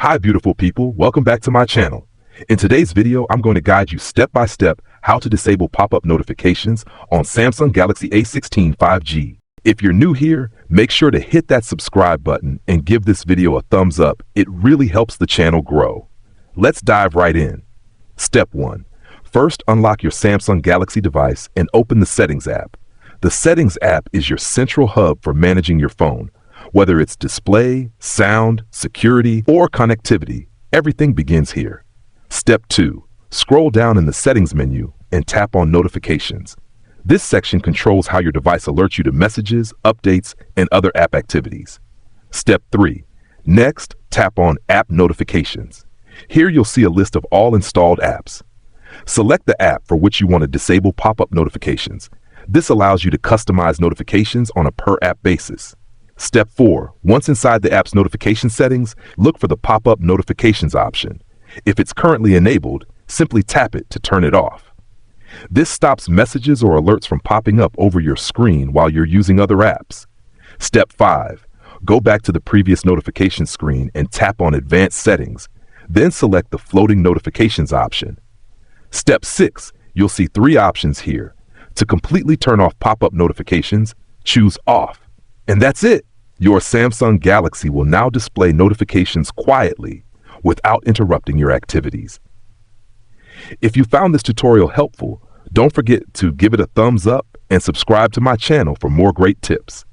Hi beautiful people, welcome back to my channel. In today's video, I'm going to guide you step by step how to disable pop-up notifications on Samsung Galaxy A16 5G. If you're new here, make sure to hit that subscribe button and give this video a thumbs up. It really helps the channel grow. Let's dive right in. Step 1. First, unlock your Samsung Galaxy device and open the Settings app. The Settings app is your central hub for managing your phone. Whether it's display, sound, security, or connectivity, everything begins here. Step 2. Scroll down in the Settings menu and tap on Notifications. This section controls how your device alerts you to messages, updates, and other app activities. Step 3. Next, tap on App Notifications. Here you'll see a list of all installed apps. Select the app for which you want to disable pop-up notifications. This allows you to customize notifications on a per-app basis. Step 4. Once inside the app's notification settings, look for the pop-up notifications option. If it's currently enabled, simply tap it to turn it off. This stops messages or alerts from popping up over your screen while you're using other apps. Step 5. Go back to the previous notification screen and tap on Advanced Settings, then select the Floating Notifications option. Step 6. You'll see 3 options here. To completely turn off pop-up notifications, choose Off. And that's it! Your Samsung Galaxy will now display notifications quietly without interrupting your activities. If you found this tutorial helpful, don't forget to give it a thumbs up and subscribe to my channel for more great tips.